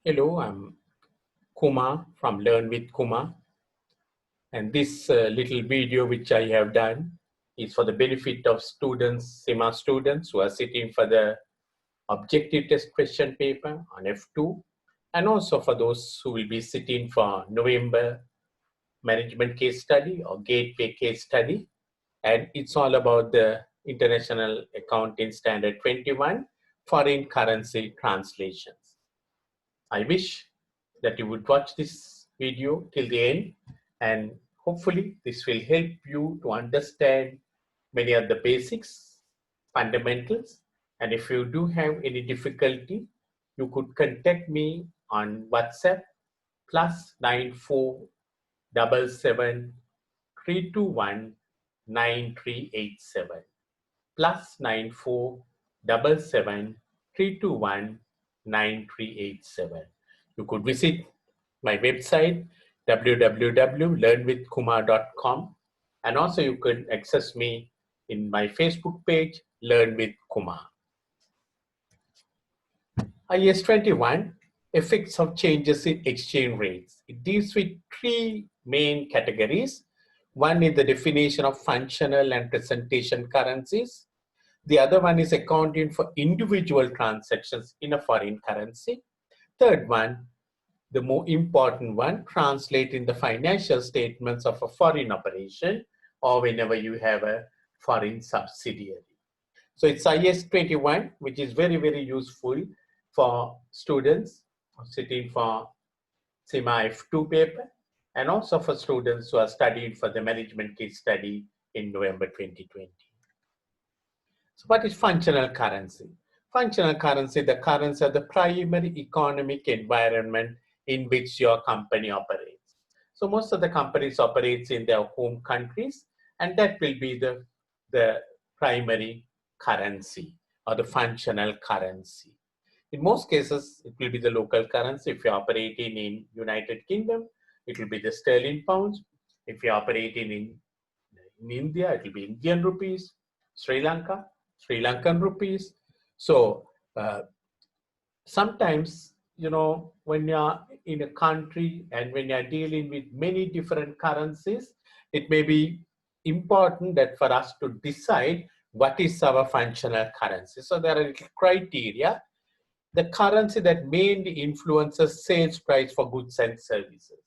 Hello, I'm Kuma from Learn with Kuma, and this little video which I have done is for the benefit of students, Cima students who are sitting for the objective test question paper on F2, and also for those who will be sitting for November management case study or gateway case study. And it's all about the International Accounting Standard 21 foreign currency translations. I wish that you would watch this video till the end, and hopefully this will help you to understand many of the basics, fundamentals, and if you do have any difficulty, you could contact me on WhatsApp +94773219387 +94773219387. You could visit my website www.learnwithkumar.com, and also you could access me in my Facebook page Learn with Kumar. IS 21 effects of changes in exchange rates. It deals with three main categories. One is the definition of functional and presentation currencies. The other one is accounting for individual transactions in a foreign currency. Third one, the more important one, translating the financial statements of a foreign operation or whenever you have a foreign subsidiary. So it's IS 21, which is very, very useful for students sitting for Cima F2 paper, and also for students who are studying for the management case study in November 2020. So what is functional currency? Functional currency, the currency of the primary economic environment in which your company operates. So most of the companies operates in their home countries, and that will be the primary currency or the functional currency. In most cases, it will be the local currency. If you're operating in United Kingdom, it will be the sterling pounds. If you're operating in India, it will be Indian rupees. Sri Lanka, Sri Lankan rupees. So sometimes, when you're in a country and when you're dealing with many different currencies, it may be important that for us to decide what is our functional currency. So there are criteria. The currency that mainly influences sales price for goods and services.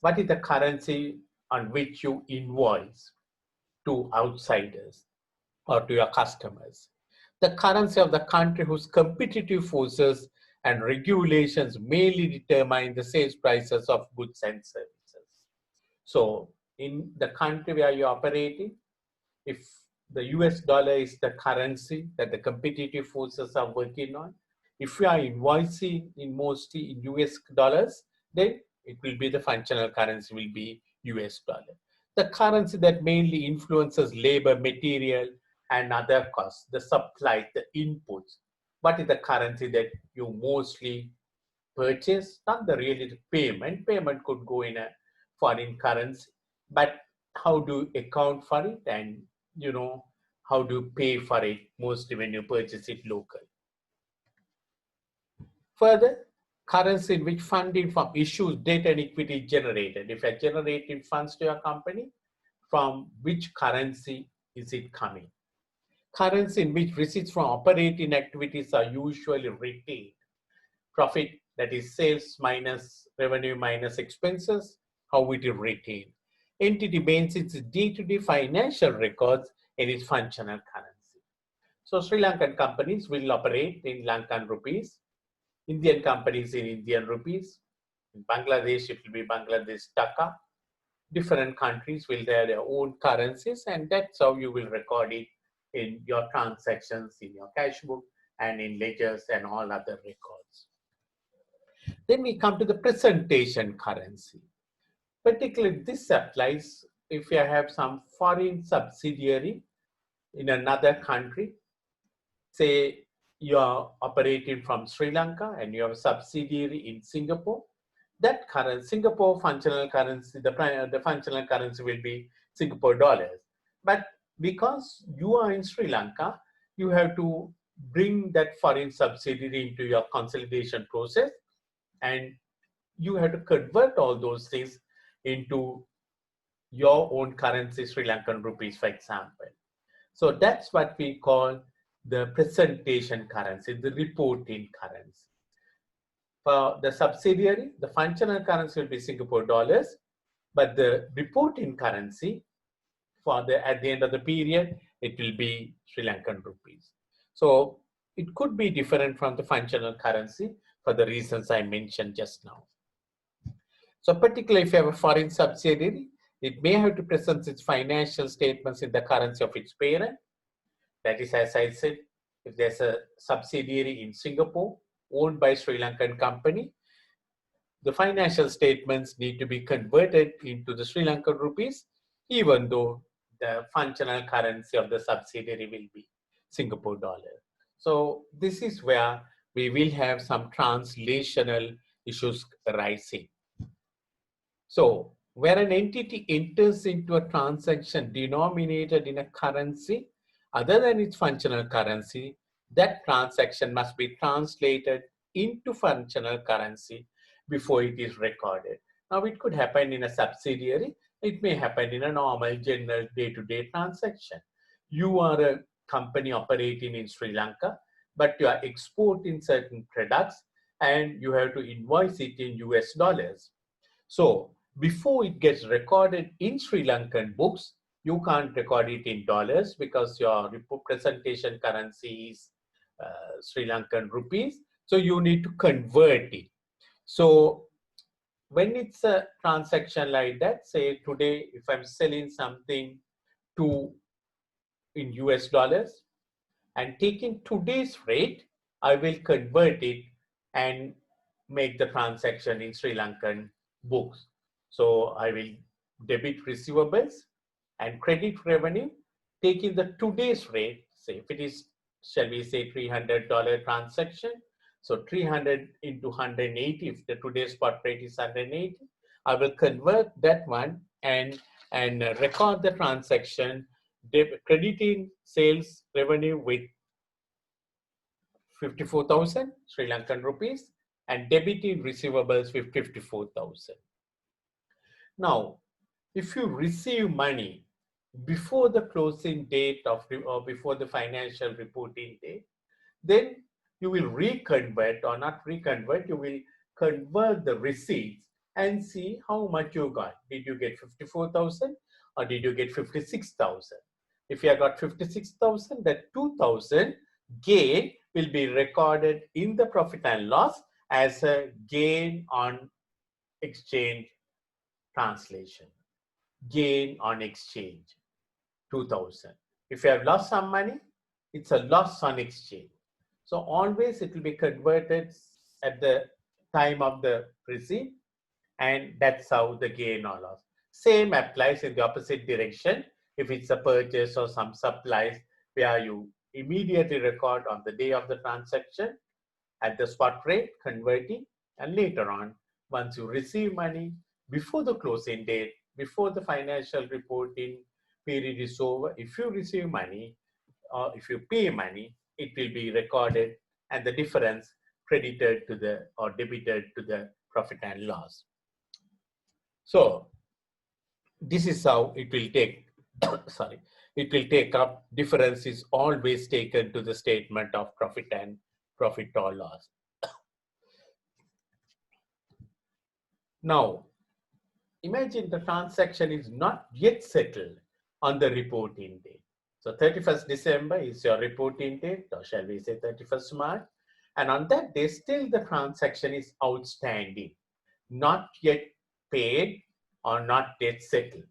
What is the currency on which you invoice to outsiders or to your customers? The currency of the country whose competitive forces and regulations mainly determine the sales prices of goods and services. So in the country where you're operating, if the US dollar is the currency that the competitive forces are working on, if we are invoicing in mostly in US dollars, then it will be the functional currency will be US dollar. The currency that mainly influences labor, material, and other costs, the supply, the inputs. What is the currency that you mostly purchase? Not the really payment. Payment could go in a foreign currency, but how do you account for it, and how do you pay for it mostly when you purchase it local? Further, currency in which funding from issues, debt, and equity is generated. If you're generating funds to your company, from which currency is it coming? Currency in which receipts from operating activities are usually retained. Profit, that is sales minus revenue minus expenses, how it is retained. Entity maintains its day-to-day financial records in its functional currency. So Sri Lankan companies will operate in Lankan rupees, Indian companies in Indian rupees, in Bangladesh it will be Bangladesh taka. Different countries will have their own currencies, and that's how you will record it in your transactions, in your cash book, and in ledgers and all other records. Then we come to the presentation currency. Particularly this applies if you have some foreign subsidiary in another country. Say you are operating from Sri Lanka and you have a subsidiary in Singapore. That currency, Singapore functional currency, the functional currency will be Singapore dollars. But because you are in Sri Lanka, you have to bring that foreign subsidiary into your consolidation process, and you have to convert all those things into your own currency, Sri Lankan rupees, for example. So that's what we call the presentation currency, the reporting currency. For the subsidiary, the functional currency will be Singapore dollars, but the reporting currency for at the end of the period, it will be Sri Lankan rupees. So it could be different from the functional currency for the reasons I mentioned just now. So particularly if you have a foreign subsidiary, it may have to present its financial statements in the currency of its parent. That is, as I said, if there's a subsidiary in Singapore owned by Sri Lankan company, the financial statements need to be converted into the Sri Lankan rupees, even though the functional currency of the subsidiary will be Singapore dollar. So this is where we will have some translational issues arising. So where an entity enters into a transaction denominated in a currency other than its functional currency, that transaction must be translated into functional currency before it is recorded. Now it could happen in a subsidiary, it may happen in a normal general day-to-day transaction. You are a company operating in Sri Lanka, but you are exporting certain products and you have to invoice it in US dollars. So before it gets recorded in Sri Lankan books, you can't record it in dollars because your presentation currency is Sri Lankan rupees. So you need to convert it. So when it's a transaction like that, say today, if I'm selling something in US dollars and taking today's rate, I will convert it and make the transaction in Sri Lankan books. So I will debit receivables and credit revenue, taking the today's rate, say if it is, shall we say $300 transaction, so 300 into 180, if the today's spot rate is 180, I will convert that one and record the transaction, crediting sales revenue with 54,000 Sri Lankan rupees and debiting receivables with 54,000. Now, if you receive money before the closing date or before the financial reporting date, then you will reconvert or not reconvert, you will convert the receipts and see how much you got. Did you get 54,000 or did you get 56,000? If you have got 56,000, that 2,000 gain will be recorded in the profit and loss as a gain on exchange translation. Gain on exchange, 2,000. If you have lost some money, it's a loss on exchange. So always it will be converted at the time of the receipt, and that's how the gain or loss. Same applies in the opposite direction. If it's a purchase or some supplies where you immediately record on the day of the transaction at the spot rate, converting, and later on, once you receive money before the closing date, before the financial reporting period is over, if you receive money or if you pay money, it will be recorded and the difference credited to the or debited to the profit and loss. So this is how it will take, sorry, it will take up. Difference is always taken to the statement of profit or loss. Now, imagine the transaction is not yet settled on the reporting date. So 31st December is your reporting date, or shall we say 31st March? And on that day, still the transaction is outstanding, not yet paid or not yet settled.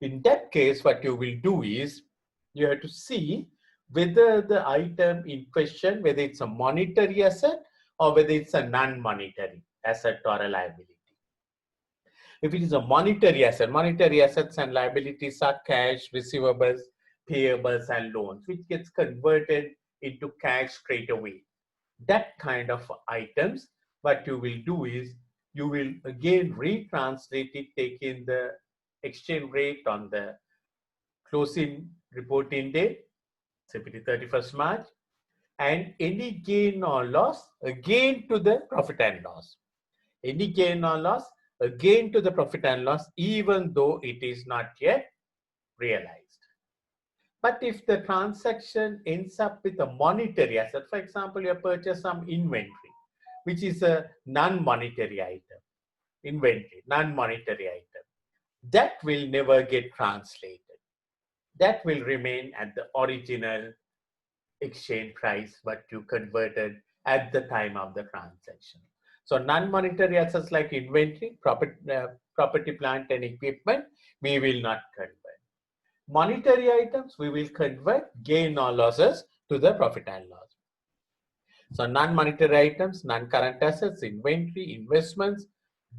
In that case, what you will do is you have to see whether the item in question, whether it's a monetary asset or whether it's a non-monetary asset or a liability. If it is a monetary assets and liabilities are cash, receivables, payables, and loans, which gets converted into cash straight away. That kind of items, what you will do is you will again retranslate it, taking the exchange rate on the closing reporting date, say 31st March, and any gain or loss, a gain to the profit and loss. Any gain or loss, a gain to the profit and loss, even though it is not yet realized. But if the transaction ends up with a monetary asset, for example, you purchase some inventory, which is a non-monetary item, inventory, non-monetary item, that will never get translated. That will remain at the original exchange price, what you converted at the time of the transaction. So non-monetary assets like inventory, property, plant and equipment, we will not convert. Monetary items, we will convert gain or losses to the profit and loss. So non-monetary items, non-current assets, inventory, investments,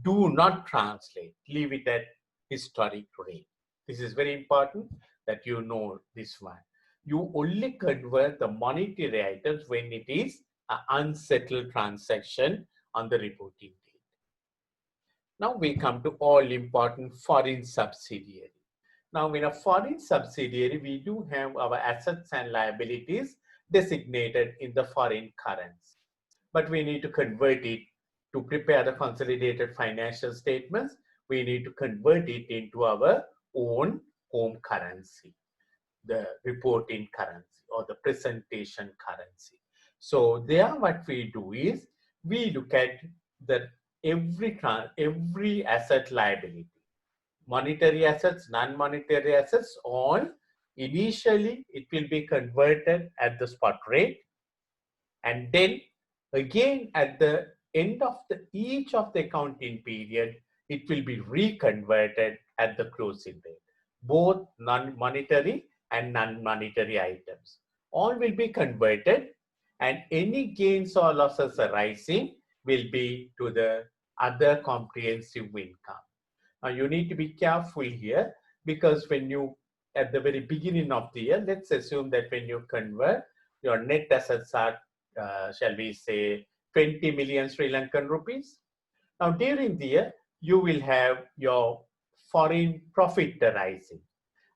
do not translate. Leave it at historic rate. This is very important that you know this one. You only convert the monetary items when it is an unsettled transaction on the reporting date. Now we come to all important foreign subsidiary. Now in a foreign subsidiary, we do have our assets and liabilities designated in the foreign currency. But we need to convert it to prepare the consolidated financial statements. We need to convert it into our own home currency, the reporting currency or the presentation currency. So there what we do is we look at the every asset liability, monetary assets, non-monetary assets, all initially it will be converted at the spot rate, and then again at the end of each of the accounting period, it will be reconverted at the closing rate. Both non-monetary and non-monetary items all will be converted, and any gains or losses arising will be to the other comprehensive income. Now you need to be careful here, because when you, at the very beginning of the year, let's assume that when you convert, your net assets are, shall we say, 20 million Sri Lankan rupees. Now during the year, you will have your foreign profit arising.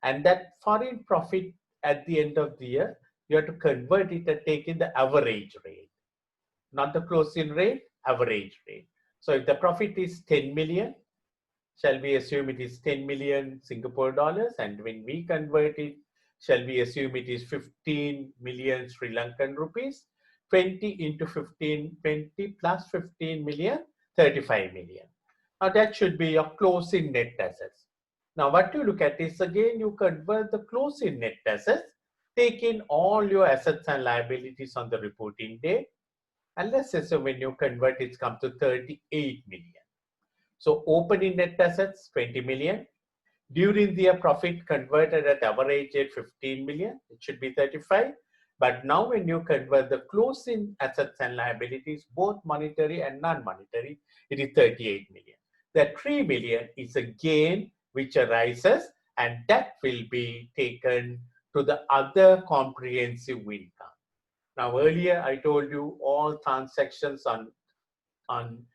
And that foreign profit at the end of the year, you have to convert it and take in the average rate, not the closing rate, average rate. So if the profit is 10 million, shall we assume it is 10 million Singapore dollars, and when we convert it, shall we assume it is 15 million Sri Lankan rupees? 20 into 15, 20 plus 15 million, 35 million. Now that should be your closing net assets. Now what you look at is, again, you convert the closing net assets, take in all your assets and liabilities on the reporting day, and let's assume when you convert it comes to 38 million. So opening net assets 20 million. During the year, profit converted at average at 15 million, it should be 35. But now when you convert the closing assets and liabilities, both monetary and non-monetary, it is 38 million. That 3 million is a gain which arises, and that will be taken to the other comprehensive income. Now earlier I told you all transactions on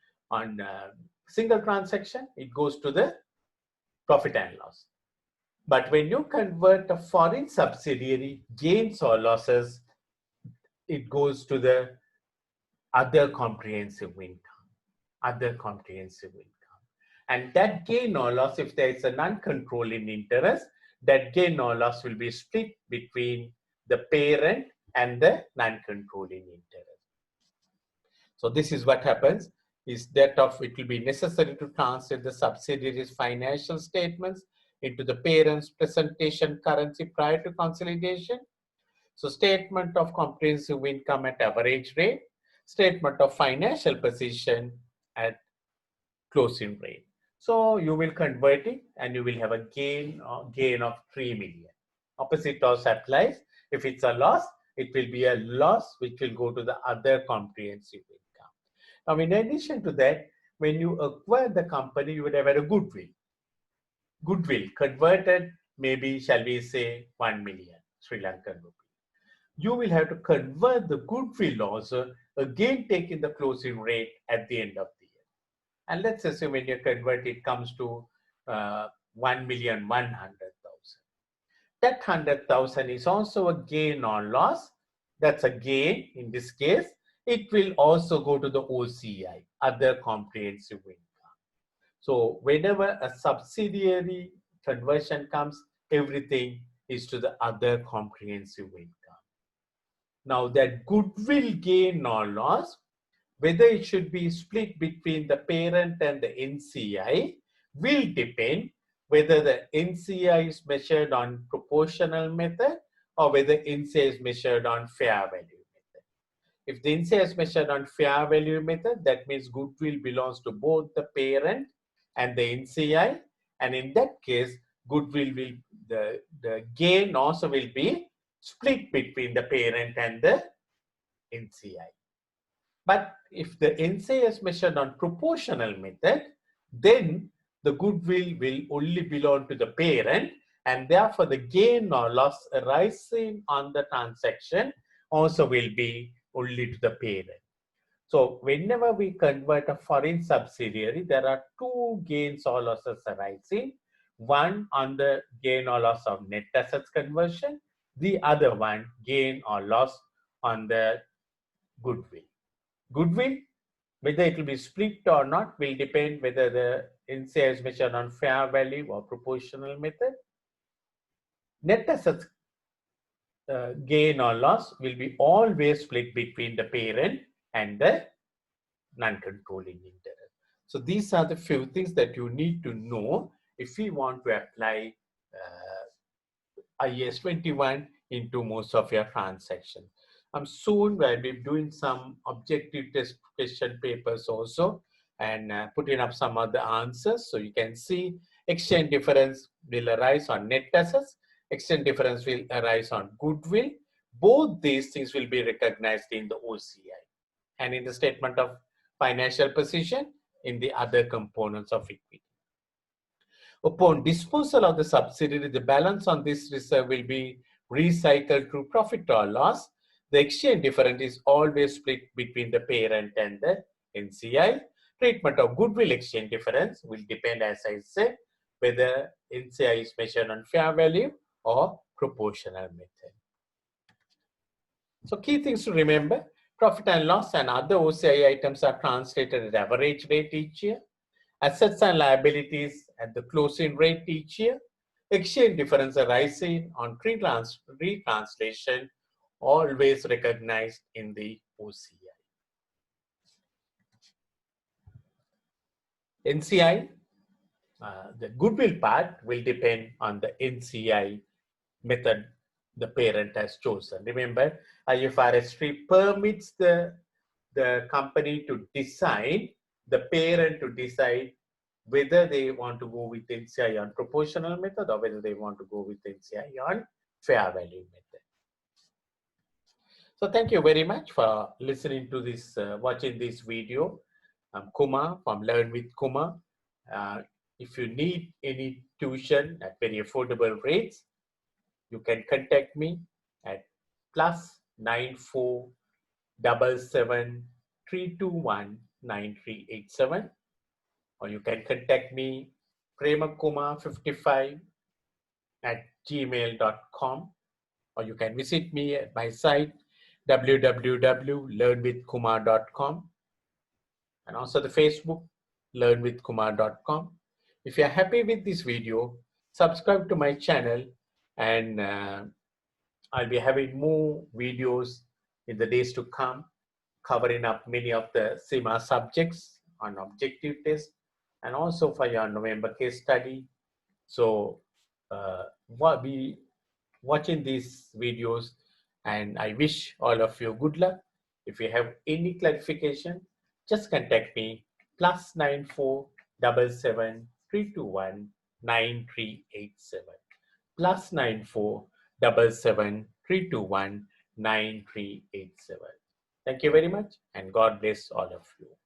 single transaction, it goes to the profit and loss. But when you convert a foreign subsidiary, gains or losses, it goes to the other comprehensive income, other comprehensive income. And that gain or loss, if there is a non-controlling interest, that gain or loss will be split between the parent and the non-controlling interest. So this is what happens, is that of it will be necessary to translate the subsidiaries' financial statements into the parent's presentation currency prior to consolidation. So statement of comprehensive income at average rate, statement of financial position at closing rate. So you will convert it and you will have a gain of 3 million. Opposite loss applies. If it's a loss, it will be a loss which will go to the other comprehensive income. Now, in addition to that, when you acquire the company, you would have had a goodwill. Goodwill converted, maybe shall we say 1 million Sri Lankan rupee. You will have to convert the goodwill also, again taking the closing rate at the end of the year. And let's assume when you convert, it comes to 1,100,000. That 100,000 is also a gain or loss that's a gain in this case. It will also go to the OCI, other comprehensive income. So whenever a subsidiary conversion comes, everything is to the other comprehensive income. Now that goodwill gain or loss, whether it should be split between the parent and the NCI will depend whether the NCI is measured on proportional method or whether NCI is measured on fair value method. If the NCI is measured on fair value method, that means goodwill belongs to both the parent and the NCI, and in that case, goodwill will, the gain also will be split between the parent and the NCI. But if the NCI is measured on proportional method, then the goodwill will only belong to the parent, and therefore the gain or loss arising on the transaction also will be only to the parent. So whenever we convert a foreign subsidiary, there are two gains or losses arising. One on the gain or loss of net assets conversion, the other one gain or loss on the goodwill. Goodwill, whether it will be split or not, will depend whether the NCI is measured on fair value or proportional method. Net assets gain or loss will be always split between the parent and the non-controlling interest. So these are the few things that you need to know if we want to apply IAS 21 into most of your transactions. Soon I'll be doing some objective test question papers also, and putting up some of the answers. So you can see exchange difference will arise on net assets, exchange difference will arise on goodwill. Both these things will be recognized in the OCI and in the statement of financial position in the other components of equity. Upon disposal of the subsidiary, the balance on this reserve will be recycled to profit or loss. The exchange difference is always split between the parent and the NCI. Treatment of goodwill exchange difference will depend, as I said, whether NCI is measured on fair value or proportional method. So key things to remember: profit and loss and other OCI items are translated at average rate each year. Assets and liabilities at the closing rate each year. Exchange difference arising on retranslation always recognized in the OCI. NCI, the goodwill part will depend on the NCI method the parent has chosen. Remember, IFRS 3 permits the company to decide, the parent to decide whether they want to go with NCI on proportional method or whether they want to go with NCI on fair value method. So thank you very much for listening to this, watching this video. I'm Kumar from Learn with Kumar. If you need any tuition at very affordable rates, you can contact me at +9477321938 or you can contact me premakumar55@gmail.com, or you can visit me at my site www.learnwithkumar.com, and also the Facebook learnwithkumar.com. If you are happy with this video, subscribe to my channel, and I'll be having more videos in the days to come, covering up many of the Cima subjects on objective test and also for your November case study. So be watching these videos, and I wish all of you good luck. If you have any clarification, just contact me +9477321938 +9477321938. Thank you very much, and God bless all of you.